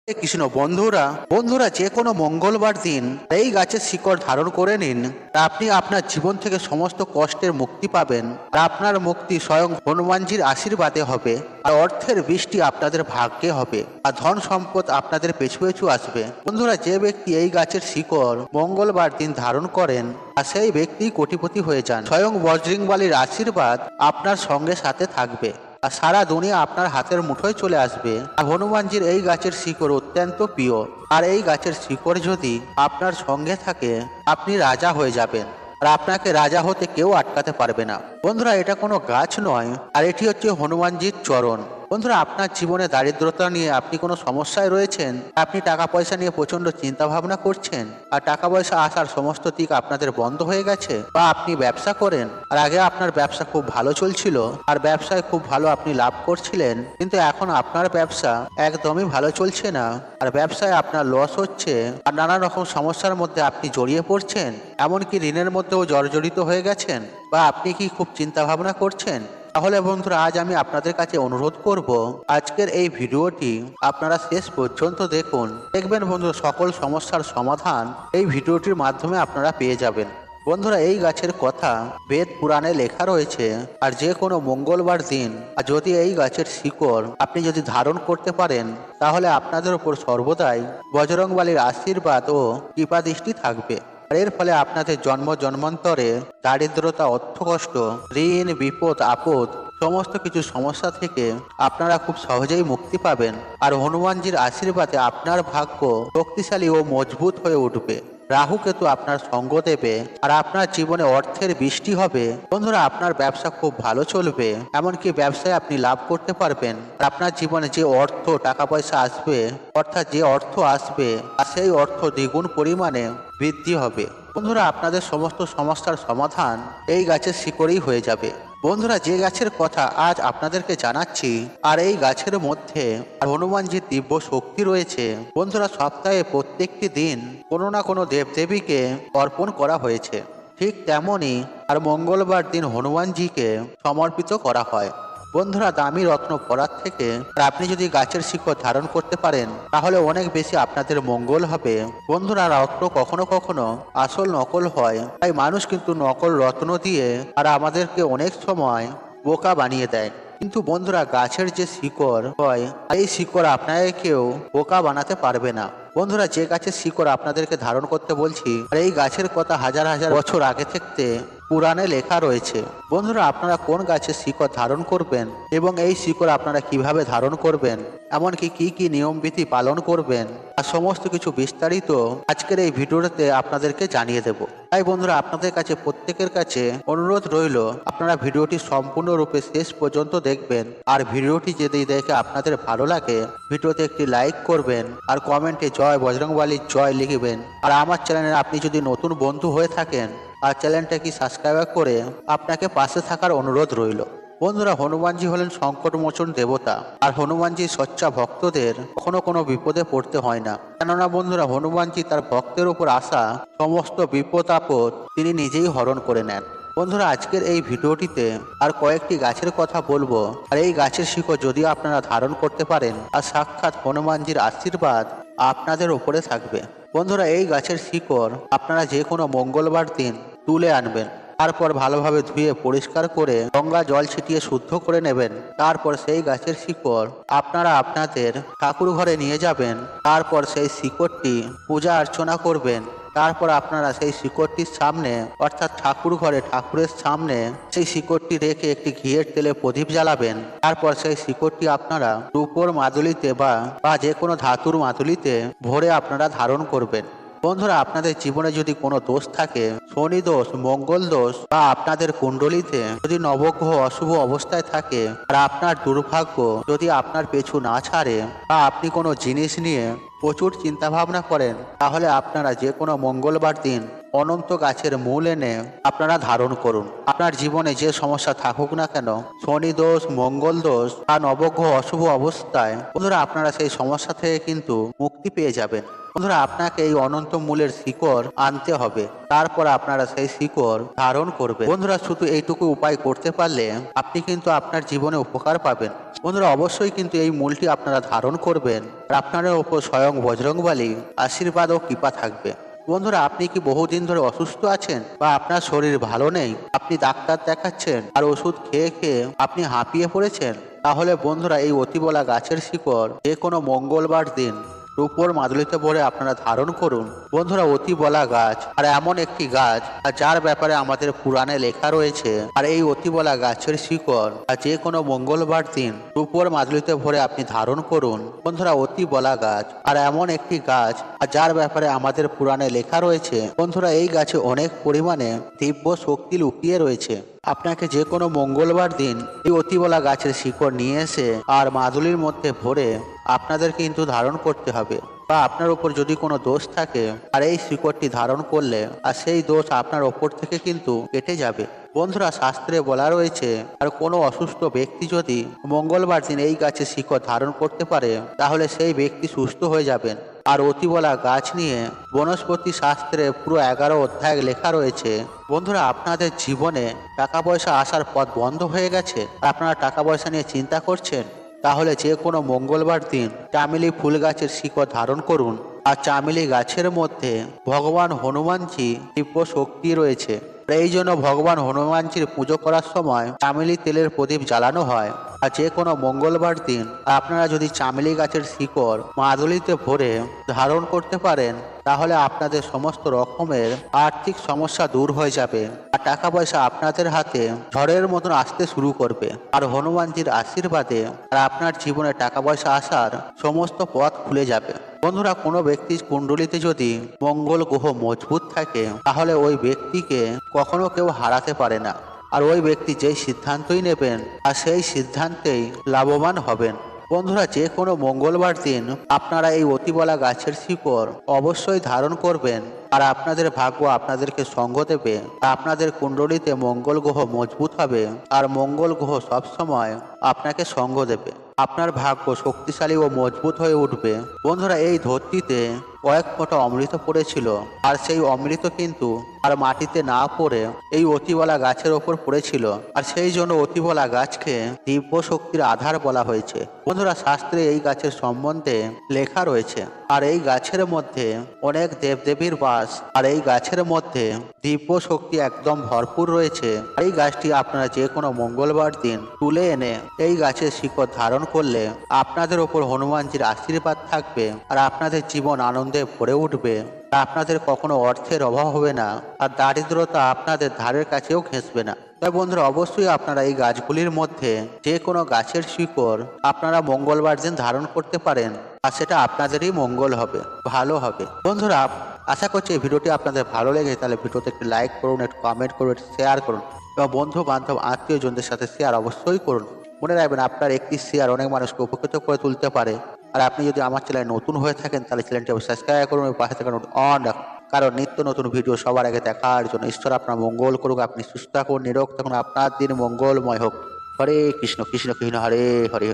কৃষ্ণ বন্ধুরা বন্ধুরা যে কোনো মঙ্গলবার দিন এই গাছের শিকড় ধারণ করে নিন। আপনি আপনার জীবন থেকে সমস্ত কষ্টের মুক্তি পাবেন। আর আপনার মুক্তি স্বয়ং হনুমানজির আশীর্বাদে হবে। আর অর্থের বৃষ্টি আপনাদের ভাগ্যে হবে। আর ধন সম্পদ আপনাদের পেছু পেছু আসবে। বন্ধুরা যে ব্যক্তি এই গাছের শিকড় মঙ্গলবার দিন ধারণ করেন আর সেই ব্যক্তি কোটিপতি হয়ে যান। স্বয়ং বজরংবলীর আশীর্বাদ আপনার সঙ্গে সাথে থাকবে আর সারা দুনিয়া আপনার হাতের মুঠোয় চলে আসবে। আর হনুমানজির এই গাছের শিকড় অত্যন্ত প্রিয়। আর এই গাছের শিকড় যদি আপনার সঙ্গে থাকে আপনি রাজা হয়ে যাবেন। আর আপনাকে রাজা হতে কেউ আটকাতে পারবে না। বন্ধুরা এটা কোনো গাছ নয়, আর এটি হচ্ছে হনুমানজির চরণ। বন্ধুরা আপনার জীবনে দারিদ্রতা নিয়ে আপনি কোনো সমস্যায় রয়েছেন, আপনি টাকা পয়সা নিয়ে প্রচন্ড চিন্তা ভাবনা করছেন আর টাকা পয়সা আসার সমস্ত দিক আপনাদের বন্ধ হয়ে গেছে, বা আপনি ব্যবসা করেন আর আগে আপনার ব্যবসা খুব ভালো চলছিল আর ব্যবসায় খুব ভালো আপনি লাভ করছিলেন, কিন্তু এখন আপনার ব্যবসা একদমই ভালো চলছে না আর ব্যবসায় আপনার লস হচ্ছে আর নানা রকম সমস্যার মধ্যে আপনি জড়িয়ে পড়ছেন, এমনকি ঋণের মধ্যেও জর্জরিত হয়ে গেছেন, বা আপনি কি খুব চিন্তা ভাবনা করছেন, তাহলে বন্ধুরা আজ আমি আপনাদের কাছে অনুরোধ করব আজকের এই ভিডিওটি আপনারা শেষ পর্যন্ত দেখুন। দেখবেন বন্ধুরা সকল সমস্যার সমাধান এই ভিডিওটির মাধ্যমে আপনারা পেয়ে যাবেন। বন্ধুরা এই গাছের কথা বেদ পুরাণে লেখা রয়েছে। আর যে কোনো মঙ্গলবার দিন আর যদি এই গাছের শিকড় আপনি যদি ধারণ করতে পারেন তাহলে আপনাদের উপর সর্বদাই বজরংবলীর আশীর্বাদ ও কৃপাদৃষ্টি থাকবে। এর ফলে আপনাদের জন্ম জন্মান্তরে দারিদ্রতা, অর্থকষ্ট, ঋণ, বিপদ, আপদ সমস্ত কিছু সমস্যা থেকে আপনারা খুব সহজেই মুক্তি পাবেন। আর হনুমানজির আশীর্বাদে আপনার ভাগ্য শক্তিশালী ও মজবুত হয়ে উঠবে। রাহু কেতু আপনার সঙ্গ দেবে আর আপনার জীবনে অর্থের বৃষ্টি হবে। বন্ধুরা আপনার ব্যবসা খুব ভালো চলবে, এমনকি ব্যবসায় আপনি লাভ করতে পারবেন। আর আপনার জীবনে যে অর্থ টাকা পয়সা আসবে, অর্থাৎ যে অর্থ আসবে আর সেই অর্থ দ্বিগুণ পরিমাণে বৃদ্ধি হবে। বন্ধুরা আপনাদের সমস্ত সমস্যার সমাধান এই গাছের শিকড়েই হয়ে যাবে। বন্ধুরা যে গাছের কথা আজ আপনাদেরকে জানাচ্ছি আর এই গাছের মধ্যে হনুমানজির দিব্য শক্তি রয়েছে। বন্ধুরা সপ্তাহে প্রত্যেকটি দিন কোনো না কোনো দেবদেবীকে অর্পণ করা হয়েছে, ঠিক তেমনই আর মঙ্গলবার দিন হনুমানজিকে সমর্পিত করা হয়। বন্ধুরা দামি রত্ন পরার থেকে আপনি যদি গাছের শিকড় ধারণ করতে পারেন তাহলে অনেক বেশি আপনাদের মঙ্গল হবে। বন্ধুরা রত্ন কখনো কখনো আসল নকল হয়, তাই মানুষ কিন্তু নকল রত্ন দিয়ে আর আমাদেরকে অনেক সময় বোকা বানিয়ে দেয়। কিন্তু বন্ধুরা গাছের যে শিকড় হয় এই শিকড় আপনাকে কেউ বোকা বানাতে পারবে না। বন্ধুরা যে গাছের শিকড় আপনাদেরকে ধারণ করতে বলছি আর এই গাছের কথা হাজার হাজার বছর আগে থেকে পুরাণে লেখা রয়েছে। বন্ধুরা আপনারা কোন গাছের শিকড় ধারণ করবেন এবং এই শিকড় আপনারা কিভাবে ধারণ করবেন, এমনকি কি কি নিয়মবিধি পালন করবেন আর সমস্ত কিছু বিস্তারিত আজকের এই ভিডিওতে আপনাদেরকে জানিয়ে দেব। তাই বন্ধুরা আপনাদের কাছে প্রত্যেকের কাছে অনুরোধ রইল আপনারা ভিডিওটি সম্পূর্ণরূপে শেষ পর্যন্ত দেখবেন। আর ভিডিওটি যদি দেখে আপনাদের ভালো লাগে ভিডিওতে একটি লাইক করবেন আর কমেন্টে জয় বজরংবলীর জয় লিখবেন। আর আমার চ্যানেলে আপনি যদি নতুন বন্ধু হয়ে থাকেন আর চ্যানেলটাকে সাবস্ক্রাইব করে আপনাকে পাশে থাকার অনুরোধ রইল। বন্ধুরা হনুমানজি হলেন সংকটমোচন দেবতা আর হনুমানজি সচ্চা ভক্তদের কখনো কোনো বিপদে পড়তে হয় না। কেননা বন্ধুরা হনুমানজি তার ভক্তের উপর আসা সমস্ত বিপদ আপদ তিনি নিজেই হরণ করে নেন। বন্ধুরা আজকের এই ভিডিওটিতে আর কয়েকটি গাছের কথা বলবো আর এই গাছের শিকড় যদি আপনারা ধারণ করতে পারেন আর সাক্ষাৎ হনুমানজির আশীর্বাদ আপনাদের উপরে থাকবে। বন্ধুরা এই গাছের শিকড় আপনারা যে কোনো মঙ্গলবার দিন তুলে আনবেন, তারপর ভালোভাবে ধুয়ে পরিষ্কার করে গঙ্গা জল ছিটিয়ে শুদ্ধ করে নেবেন। তারপর সেই গাছের শিকড় আপনারা আপনাদের ঠাকুর ঘরে নিয়ে যাবেন। তারপর সেই শিকড়টি পূজা অর্চনা করবেন। তারপর আপনারা সেই শিকড়টির সামনে অর্থাৎ ঠাকুর ঘরে ঠাকুরের সামনে সেই শিকড়টি রেখে একটি ঘিয়ের তেলে প্রদীপ জ্বালাবেন। তারপর সেই শিকড়টি আপনারা রূপোর মাদুলিতে বা যে কোনো ধাতুর মাদুলিতে ভরে আপনারা ধারণ করবেন। বন্ধুরা আপনাদের জীবনে যদি কোনো দোষ থাকে, শনি দোষ, মঙ্গল দোষ, বা আপনাদের কুণ্ডলিতে যদি নবগ্রহ অশুভ অবস্থায় থাকে আর আপনার দুর্ভাগ্য যদি আপনার পেছু না ছাড়ে বা আপনি কোনো জিনিস নিয়ে প্রচুর চিন্তা ভাবনা করেন, তাহলে আপনারা যে কোনো মঙ্গলবার দিন অনন্ত গাছের মূল এনে আপনারা ধারণ করুন। আপনার জীবনে যে সমস্যা থাকুক না কেন, শনি দোষ, মঙ্গল দোষ বা নবগ্রহ অশুভ অবস্থায়, বন্ধুরা আপনারা সেই সমস্যা থেকে কিন্তু মুক্তি পেয়ে যাবেন। বন্ধুরা আপনাকে এই অনন্ত মূলের শিকড় আনতে হবে, তারপর আপনারা সেই শিকড় ধারণ করবেন। বন্ধুরা শুধু এইটুকু উপায় করতে পারলে আপনি কিন্তু আপনার জীবনে উপকার পাবেন। বন্ধুরা অবশ্যই কিন্তু এই মূলটি আপনারা ধারণ করবেন আর আপনার ওপর স্বয়ং বজরংবলী আশীর্বাদ ও কৃপা থাকবে। বন্ধুরা আপনি কি বহুদিন ধরে অসুস্থ আছেন বা আপনার শরীর ভালো নেই, আপনি ডাক্তার দেখাচ্ছেন আর ওষুধ খেয়ে খেয়ে আপনি হাঁপিয়ে পড়েছেন, তাহলে বন্ধুরা এই অতিবলা গাছের শিকড় যে কোনো মঙ্গলবার দিন রূপোর মাদুলিতে ভরে আপনারা ধারণ করুন। বন্ধুরা অতিবলা গাছ আর এমন একটি গাছ আর যার ব্যাপারে আমাদের পুরাণে লেখা রয়েছে, আর এই অতিবলা গাছের শিকড় আর যে কোনো মঙ্গলবার দিন রূপোর মাদুলিতে ভরে আপনি ধারণ করুন। বন্ধুরা অতিবলা গাছ আর এমন একটি গাছ আর যার ব্যাপারে আমাদের পুরাণে লেখা রয়েছে, বন্ধুরা এই গাছে অনেক পরিমাণে দিব্য শক্তি লুকিয়ে রয়েছে। আপনাকে যে কোনো মঙ্গলবার দিন এই অতিবলা গাছের শিকড় নিয়ে এসে আর মাদুলির মধ্যে ভরে আপনাদের কিন্তু ধারণ করতে হবে, বা আপনার উপর যদি কোনো দোষ থাকে আর এই শিকড়টি ধারণ করলে আর সেই দোষ আপনার ওপর থেকে কিন্তু কেটে যাবে। বন্ধুরা শাস্ত্রে বলা রয়েছে, আর কোনো অসুস্থ ব্যক্তি যদি মঙ্গলবার দিন এই গাছের শিকড় ধারণ করতে পারে তাহলে সেই ব্যক্তি সুস্থ হয়ে যাবেন। আর অতিবলা গাছ নিয়ে বনস্পতি শাস্ত্রে পুরো 11 অধ্যায় লেখা রয়েছে। বন্ধুরা আপনাদের জীবনে টাকা পয়সা আসার পথ বন্ধ হয়ে গেছে, আপনারা টাকা পয়সা নিয়ে চিন্তা করছেন, তাহলে যে কোনো মঙ্গলবার দিন চামেলি ফুল গাছের শিকড় ধারণ করুন। আর চামেলি গাছের মধ্যে ভগবান হনুমানজি দিব্য শক্তি রয়েছে, এই জন্য ভগবান হনুমানজির পুজো করার সময় চামেলি তেলের প্রদীপ জ্বালানো হয়। আর যে কোনো মঙ্গলবার দিন আপনারা যদি চামেলি গাছের শিকড় মাদুলিতে ভরে ধারণ করতে পারেন তাহলে আপনাদের সমস্ত রকমের আর্থিক সমস্যা দূর হয়ে যাবে আর টাকা পয়সা আপনাদের হাতে ঝড়ের মতন আসতে শুরু করবে। আর হনুমানজির আশীর্বাদে আর আপনার জীবনে টাকা পয়সা আসার সমস্ত পথ খুলে যাবে। বন্ধুরা কোনো ব্যক্তির কুণ্ডলিতে যদি মঙ্গল গ্রহ মজবুত থাকে তাহলে ওই ব্যক্তিকে কখনো কেউ হারাতে পারে না, আর ওই ব্যক্তি যেই সিদ্ধান্তই নেবেন আর সেই সিদ্ধান্তেই লাভবান হবেন। বন্ধুরা যে কোনো মঙ্গলবার দিন আপনারা এই অতিবলা গাছের শিকড় অবশ্যই ধারণ করবেন, আর আপনাদের ভাগ্য আপনাদেরকে সঙ্গ দেবে। আপনাদের কুণ্ডলিতে মঙ্গল গ্রহ মজবুত হবে আর মঙ্গল গ্রহ সবসময় আপনাকে সঙ্গ দেবে, আপনার ভাগ্য শক্তিশালী ও মজবুত হয়ে উঠবে। বন্ধুরা এই ধরতিতে কয়েক ফোঁটা অমৃত পড়েছিল, আর সেই অমৃত কিন্তু আর মাটিতে না পড়ে এই অতিবলা গাছের ওপর পড়েছিল, আর সেই জন্য অতিবলা গাছকে দিব্য শক্তির আধার বলা হয়েছে। বন্ধুরা শাস্ত্রে এই গাছের সম্বন্ধে লেখা রয়েছে, আর এই গাছের মধ্যে অনেক দেবদেবীর বাস, আর এই গাছের মধ্যে দিব্য শক্তি একদম ভরপুর রয়েছে। এই গাছটি আপনারা যে কোনো মঙ্গলবার দিন তুলে এনে এই গাছের শিকড় ধারণ করলে আপনাদের ওপর হনুমানজির আশীর্বাদ থাকবে আর আপনাদের জীবন আনন্দে ভরে উঠবে। আপনাদের কখনো অর্থের অভাব হবে না আর দারিদ্রতা আপনাদের ধারের কাছেও ঘেঁষবে না। তাই বন্ধুরা অবশ্যই আপনারা এই গাছগুলির মধ্যে যে কোনো গাছের শিকড় আপনারা মঙ্গলবার দিন ধারণ করতে পারেন, আর সেটা আপনাদেরই মঙ্গল হবে, ভালো হবে। বন্ধুরা আশা করছি এই ভিডিওটি আপনাদের ভালো লেগে তাহলে ভিডিওতে একটি লাইক করুন, একটু কমেন্ট করুন, শেয়ার করুন এবং বন্ধু বান্ধব আত্মীয়জনদের সাথে শেয়ার অবশ্যই করুন। মনে রাখবেন আপনার একটি শেয়ার অনেক মানুষকে উপকৃত করে তুলতে পারে। আর আপনি যদি আমার চ্যানেলে নতুন হয়ে থাকেন তাহলে চ্যানেলটি সাবস্ক্রাইব করুন এবং পাশে থাকা নোট অন রাখুন, কারণ নিত্য নতুন ভিডিও সবার আগে দেখার জন্য। ঈশ্বর আপনার মঙ্গল করুক, আপনি সুস্থ থাকুন, নিরোগ থাকুন, আপনার দিন মঙ্গলময় হোক। হরে কৃষ্ণ কৃষ্ণ কৃষ্ণ হরে হরে।